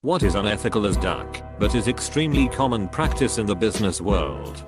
What is unethical as duck, but is extremely common practice in the business world.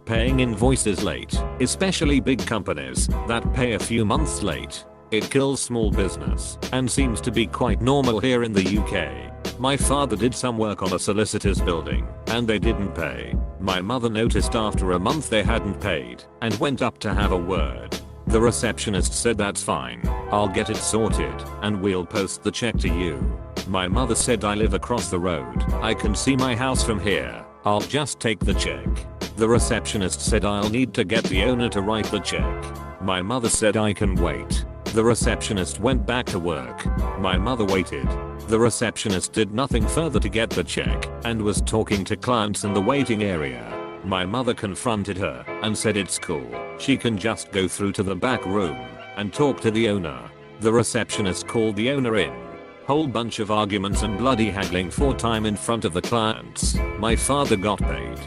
Paying invoices late, especially big companies that pay a few months late. It kills small business and seems to be quite normal here in the UK. My father did some work on a solicitor's building and they didn't pay. My mother noticed after a month they hadn't paid and went up to have a word. The receptionist said that's fine, I'll get it sorted and we'll post the check to you. My mother said I live across the road, I can see my house from here, I'll just take the check. The receptionist said I'll need to get the owner to write the check. My mother said I can wait. The receptionist went back to work. My mother waited. The receptionist did nothing further to get the check and was talking to clients in the waiting area. My mother confronted her and said it's cool, she can just go through to the back room and talk to the owner. The receptionist called the owner in. Whole bunch of arguments and bloody haggling for time in front of the clients. My father got paid.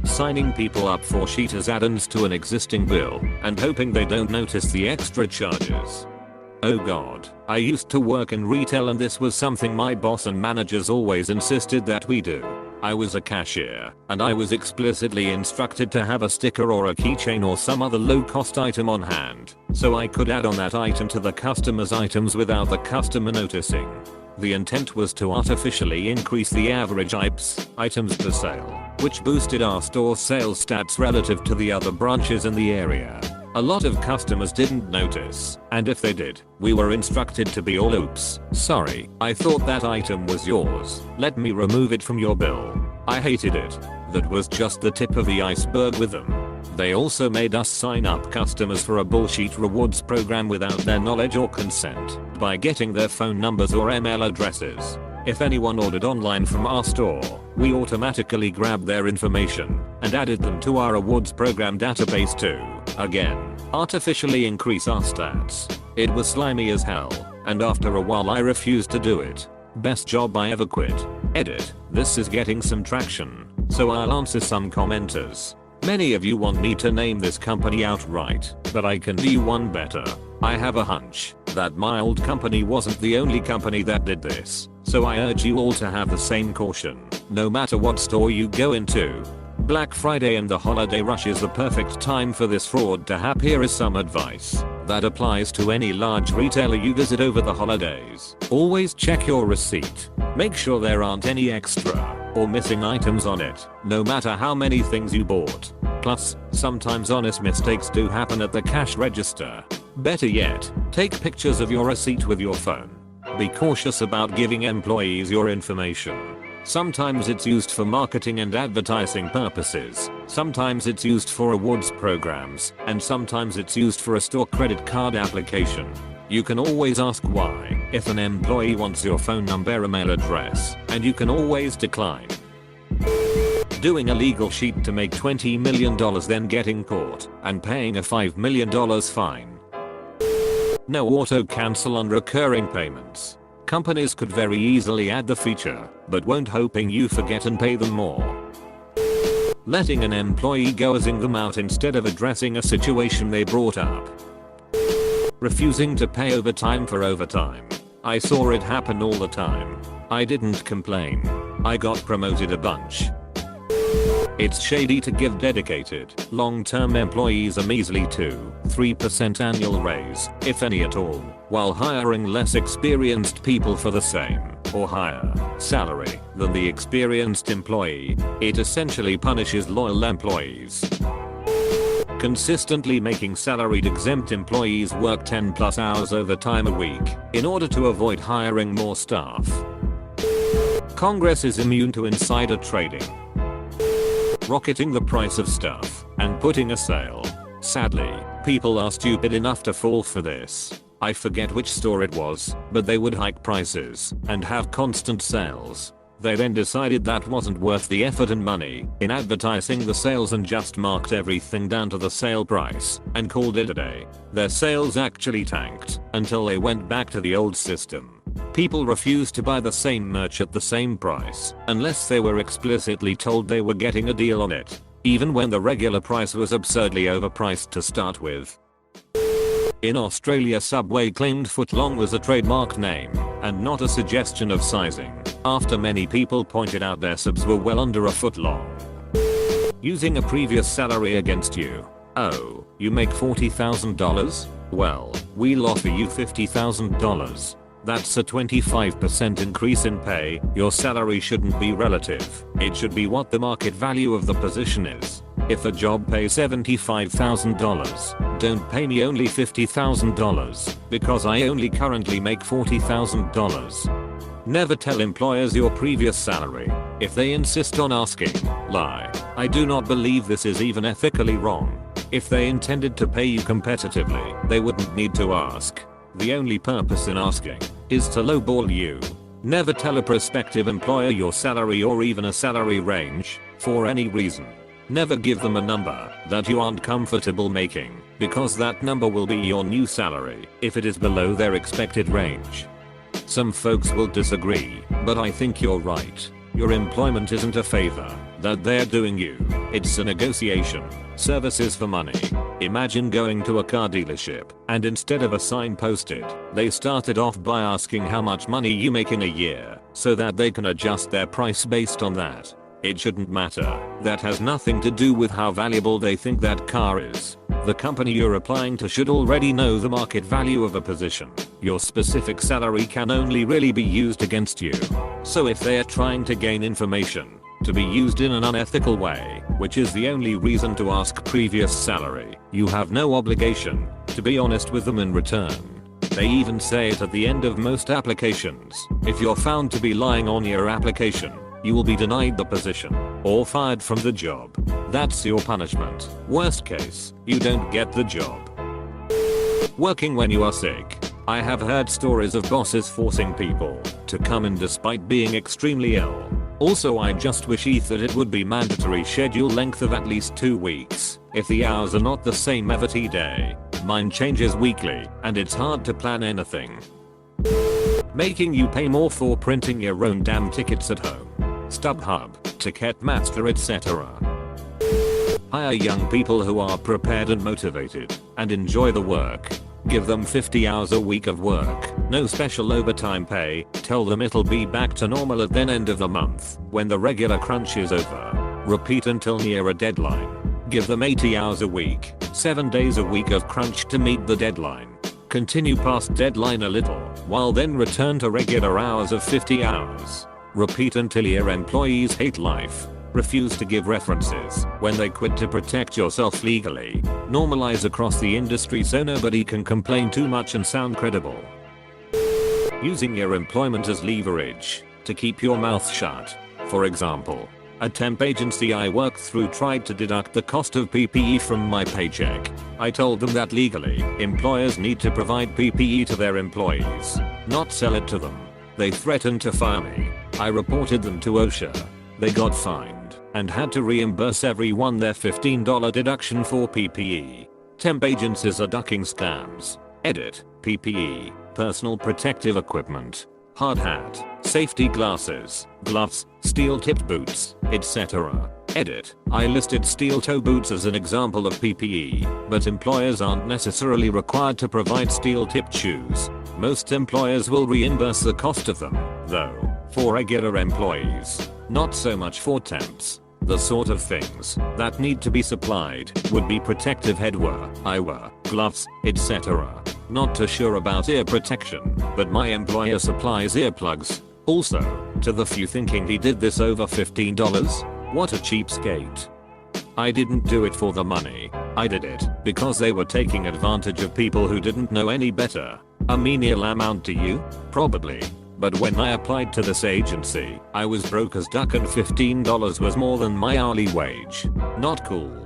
Signing people up for sheet as add-ons to an existing bill and hoping they don't notice the extra charges. Oh god, I used to work in retail and this was something my boss and managers always insisted that we do. I was a cashier and I was explicitly instructed to have a sticker or a keychain or some other low-cost item on hand so I could add on that item to the customer's items without the customer noticing. The intent was to artificially increase the average items per sale, which boosted our store sales stats relative to the other branches in the area. A lot of customers didn't notice, and if they did, we were instructed to be all oops, sorry, I thought that item was yours, let me remove it from your bill. I hated it. That was just the tip of the iceberg with them. They also made us sign up customers for a bullshit rewards program without their knowledge or consent by getting their phone numbers or email addresses. If anyone ordered online from our store, we automatically grabbed their information and added them to our rewards program database to, again, artificially increase our stats. It was slimy as hell, and after a while I refused to do it. Best job I ever quit. Edit, this is getting some traction, so I'll answer some commenters. Many of you want me to name this company outright, but I can do one better. I have a hunch that my old company wasn't the only company that did this, so I urge you all to have the same caution, no matter what store you go into. Black Friday and the holiday rush is the perfect time for this fraud to happen. Here is some advice that applies to any large retailer you visit over the holidays. Always check your receipt. Make sure there aren't any extra or missing items on it, no matter how many things you bought. Plus, sometimes honest mistakes do happen at the cash register. Better yet, take pictures of your receipt with your phone. Be cautious about giving employees your information. Sometimes it's used for marketing and advertising purposes, sometimes it's used for rewards programs, and sometimes it's used for a store credit card application. You can always ask why if an employee wants your phone number or email address, and you can always decline. Doing a legal sheet to make $20 million then getting caught and paying a $5 million fine. No auto cancel on recurring payments. Companies could very easily add the feature, but won't, hoping you forget and pay them more. Letting an employee ghosting them out instead of addressing a situation they brought up. Refusing to pay overtime for overtime. I saw it happen all the time. I didn't complain. I got promoted a bunch. It's shady to give dedicated, long-term employees a measly 2-3% annual raise, if any at all, while hiring less experienced people for the same, or higher, salary than the experienced employee. It essentially punishes loyal employees. Consistently making salaried exempt employees work 10+ hours overtime a week in order to avoid hiring more staff. Congress is immune to insider trading. Rocketing the price of stuff and putting a sale. Sadly, people are stupid enough to fall for this. I forget which store it was, but they would hike prices and have constant sales. They then decided that wasn't worth the effort and money in advertising the sales and just marked everything down to the sale price and called it a day. Their sales actually tanked until they went back to the old system. People refused to buy the same merch at the same price unless they were explicitly told they were getting a deal on it, even when the regular price was absurdly overpriced to start with. In Australia, Subway claimed footlong was a trademark name and not a suggestion of sizing, after many people pointed out their subs were well under a foot long. Using a previous salary against you. Oh, you make $40,000? Well, we'll offer you $50,000. That's a 25% increase in pay. Your salary shouldn't be relative. It should be what the market value of the position is. If a job pays $75,000, don't pay me only $50,000 because I only currently make $40,000. Never tell employers your previous salary. If they insist on asking, lie. I do not believe this is even ethically wrong. If they intended to pay you competitively, they wouldn't need to ask. The only purpose in asking is to lowball you. Never tell a prospective employer your salary or even a salary range for any reason. Never give them a number that you aren't comfortable making, because that number will be your new salary if it is below their expected range. Some folks will disagree, but I think you're right. Your employment isn't a favor that they're doing you. It's a negotiation. Services for money. Imagine going to a car dealership and instead of a sign posted, they started off by asking how much money you make in a year so that they can adjust their price based on that. It shouldn't matter. That has nothing to do with how valuable they think that car is. The company you're applying to should already know the market value of a position. Your specific salary can only really be used against you. So if they are trying to gain information to be used in an unethical way, which is the only reason to ask previous salary, you have no obligation to be honest with them in return. They even say it at the end of most applications. If you're found to be lying on your application, you will be denied the position or fired from the job. That's your punishment. Worst case, you don't get the job. Working when you are sick. I have heard stories of bosses forcing people to come in despite being extremely ill. Also, I just wish that it would be mandatory schedule length of at least 2 weeks. If the hours are not the same every day, mine changes weekly and it's hard to plan anything. Making you pay more for printing your own damn tickets at home. StubHub, Ticketmaster, etc. Hire young people who are prepared and motivated and enjoy the work. Give them 50 hours a week of work, no special overtime pay. Tell them it'll be back to normal at the end of the month when the regular crunch is over. Repeat until near a deadline. Give them 80 hours a week, 7 days a week of crunch to meet the deadline. Continue past deadline a little, while then return to regular hours of 50 hours. Repeat until your employees hate life. Refuse to give references when they quit to protect yourself legally. Normalize across the industry so nobody can complain too much and sound credible. Using your employment as leverage to keep your mouth shut. For example, a temp agency I worked through tried to deduct the cost of PPE from my paycheck. I told them that legally, employers need to provide PPE to their employees, not sell it to them. They threatened to fire me. I reported them to OSHA. They got fined and had to reimburse everyone their $15 deduction for PPE. Temp agencies are ducking scams. Edit. PPE, personal protective equipment, hard hat, safety glasses, gloves, steel-tipped boots, etc. Edit. I listed steel-toe boots as an example of PPE, but employers aren't necessarily required to provide steel-tipped shoes. Most employers will reimburse the cost of them, though, for regular employees. Not so much for temps. The sort of things that need to be supplied would be protective headwear, eyewear, gloves, etc. Not too sure about ear protection, but my employer supplies earplugs. Also, to the few thinking he did this over $15, what a cheapskate. I didn't do it for the money. I did it because they were taking advantage of people who didn't know any better. A menial amount to you? Probably. But when I applied to this agency, I was broke as duck and $15 was more than my hourly wage. Not cool.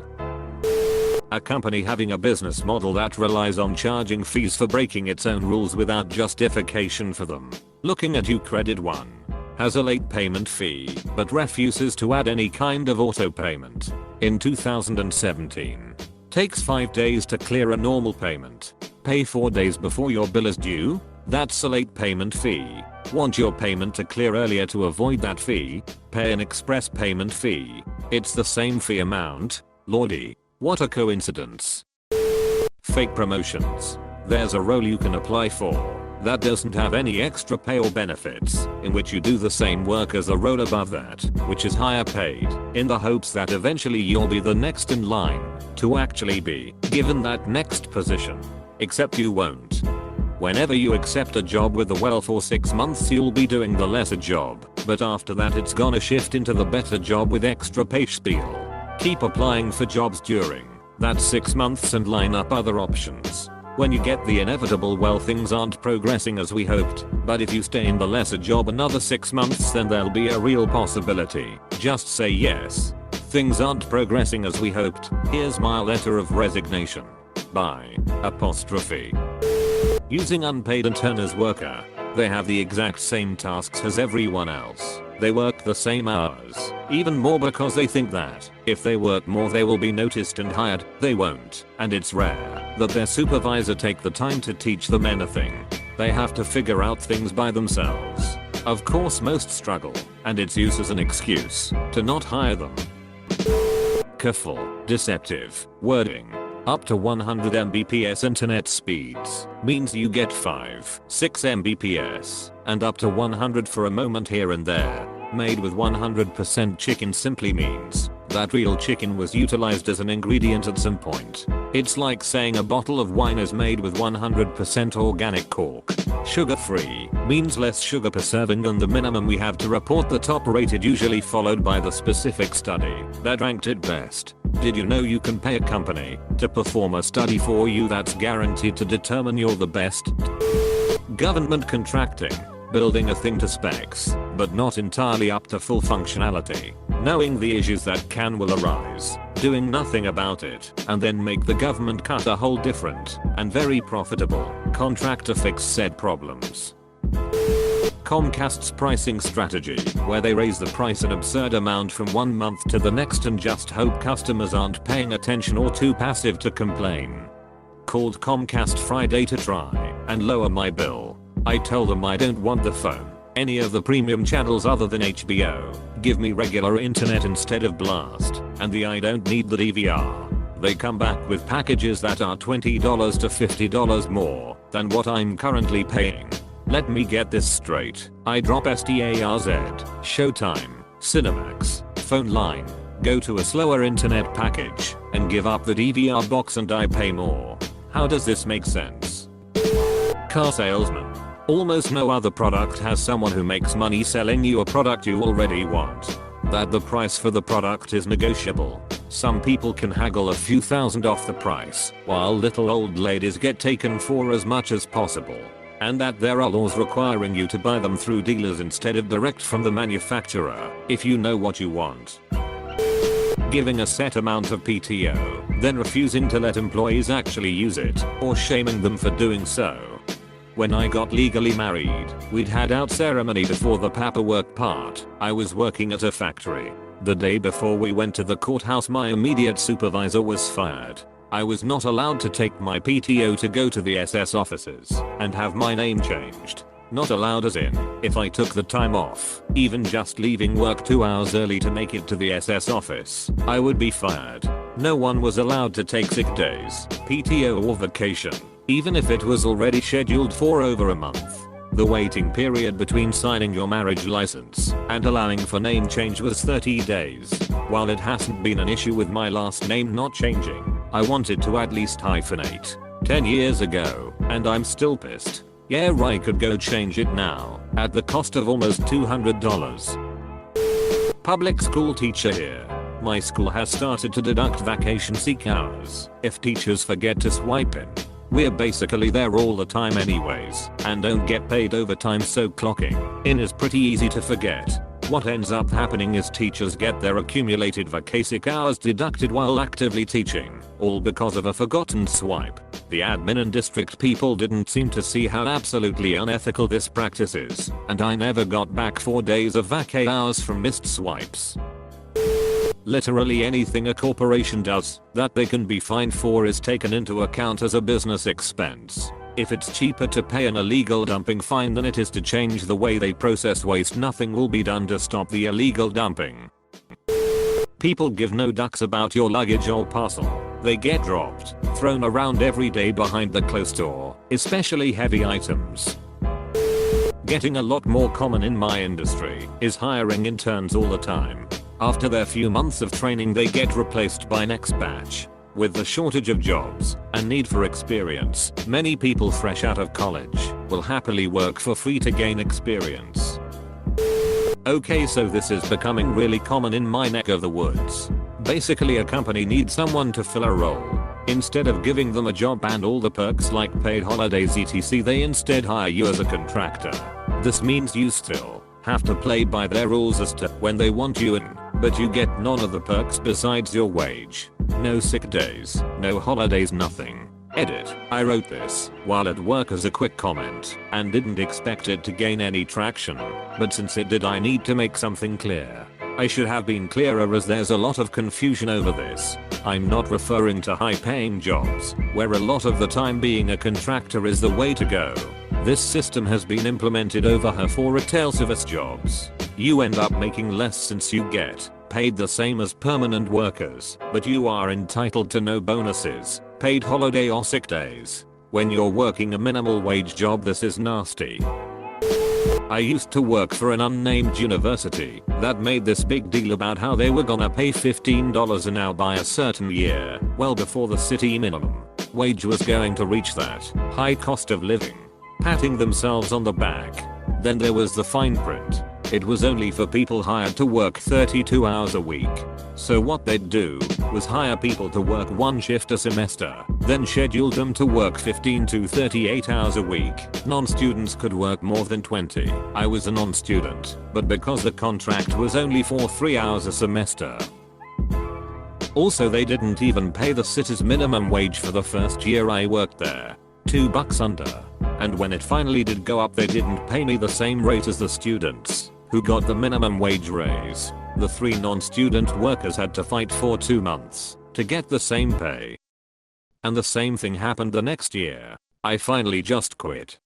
A company having a business model that relies on charging fees for breaking its own rules without justification for them. Looking at Credit One. Has a late payment fee, but refuses to add any kind of auto payment. In 2017. Takes 5 days to clear a normal payment. Pay 4 days before your bill is due? That's a late payment fee. Want your payment to clear earlier to avoid that fee? Pay an express payment fee. It's the same fee amount. Lordy, what a coincidence. Fake promotions. There's a role you can apply for that doesn't have any extra pay or benefits, in which you do the same work as a role above that, which is higher paid, in the hopes that eventually you'll be the next in line to actually be given that next position. Except you won't. Whenever you accept a job with the well for 6 months you'll be doing the lesser job, but after that it's gonna shift into the better job with extra pay spiel. Keep applying for jobs during that 6 months and line up other options. When you get the inevitable well things aren't progressing as we hoped, but if you stay in the lesser job another 6 months then there'll be a real possibility. Just say yes. Things aren't progressing as we hoped, here's my letter of resignation. Bye. Apostrophe. Using unpaid intern as worker. They have the exact same tasks as everyone else. They work the same hours, even more because they think that if they work more they will be noticed and hired. They won't, and it's rare that their supervisor take the time to teach them anything. They have to figure out things by themselves. Of course most struggle, and it's used as an excuse to not hire them. Careful, deceptive wording. Up to 100 Mbps internet speeds means you get 5-6 Mbps, and up to 100 for a moment here and there, made with 100% chicken simply means that real chicken was utilized as an ingredient at some point. It's like saying a bottle of wine is made with 100% organic cork. Sugar-free means less sugar per serving than the minimum we have to report the top rated, usually followed by the specific study that ranked it best. Did you know you can pay a company to perform a study for you that's guaranteed to determine you're the best? Government contracting. Building a thing to specs, but not entirely up to full functionality. Knowing the issues that will arise, doing nothing about it, and then make the government cut a whole different and very profitable contract to fix said problems. Comcast's pricing strategy, where they raise the price an absurd amount from one month to the next and just hope customers aren't paying attention or too passive to complain. Called Comcast Friday to try and lower my bill. I told them I don't want the phone, any of the premium channels other than HBO, give me regular internet instead of Blast, and I don't need the DVR. They come back with packages that are $20 to $50 more than what I'm currently paying. Let me get this straight. I drop STARZ, Showtime, Cinemax, phone line, go to a slower internet package, and give up the DVR box and I pay more. How does this make sense? Car salesman. Almost no other product has someone who makes money selling you a product you already want. That the price for the product is negotiable. Some people can haggle a few thousand off the price, while little old ladies get taken for as much as possible. And that there are laws requiring you to buy them through dealers instead of direct from the manufacturer, if you know what you want. Giving a set amount of PTO, then refusing to let employees actually use it, or shaming them for doing so. When I got legally married, we'd had out ceremony before the paperwork part. I was working at a factory. The day before we went to the courthouse my immediate supervisor was fired. I was not allowed to take my PTO to go to the SS offices and have my name changed. Not allowed as in, if I took the time off, even just leaving work 2 hours early to make it to the SS office, I would be fired. No one was allowed to take sick days, PTO or vacation, even if it was already scheduled for over a month. The waiting period between signing your marriage license and allowing for name change was 30 days. While it hasn't been an issue with my last name not changing, I wanted to at least hyphenate 10 years ago, and I'm still pissed. Yeah, I could go change it now, at the cost of almost $200. Public school teacher here. My school has started to deduct vacation seek hours if teachers forget to swipe in. We're basically there all the time anyways, and don't get paid overtime, so clocking in is pretty easy to forget. What ends up happening is teachers get their accumulated vacation hours deducted while actively teaching, all because of a forgotten swipe. The admin and district people didn't seem to see how absolutely unethical this practice is, and I never got back 4 days of vacation hours from missed swipes. Literally anything a corporation does that they can be fined for is taken into account as a business expense. If it's cheaper to pay an illegal dumping fine than it is to change the way they process waste, nothing will be done to stop the illegal dumping. People give no ducks about your luggage or parcel. They get dropped, thrown around every day behind the closed door, especially heavy items. Getting a lot more common in my industry is hiring interns all the time. After their few months of training they get replaced by next batch. With the shortage of jobs and need for experience, many people fresh out of college will happily work for free to gain experience. Okay, so this is becoming really common in my neck of the woods. Basically a company needs someone to fill a role. Instead of giving them a job and all the perks like paid holidays etc, they instead hire you as a contractor. This means you still have to play by their rules as to when they want you in, but you get none of the perks besides your wage. No sick days, no holidays, nothing. Edit. I wrote this while at work as a quick comment and didn't expect it to gain any traction, but since it did I need to make something clear. I should have been clearer as there's a lot of confusion over this. I'm not referring to high paying jobs, where a lot of the time being a contractor is the way to go. This system has been implemented over here for retail service jobs. You end up making less since you get paid the same as permanent workers, but you are entitled to no bonuses, paid holiday or sick days. When you're working a minimal wage job this is nasty. I used to work for an unnamed university that made this big deal about how they were gonna pay $15 an hour by a certain year, well before the city minimum wage was going to reach that high cost of living. Patting themselves on the back. Then there was the fine print. It was only for people hired to work 32 hours a week. So what they'd do was hire people to work one shift a semester, then scheduled them to work 15 to 38 hours a week. Non-students could work more than 20. I was a non-student, but because the contract was only for 3 hours a semester. Also they didn't even pay the city's minimum wage for the first year I worked there. $2 under. And when it finally did go up they didn't pay me the same rate as the students, who got the minimum wage raise. The 3 non-student workers had to fight for 2 months to get the same pay. And the same thing happened the next year. I finally just quit.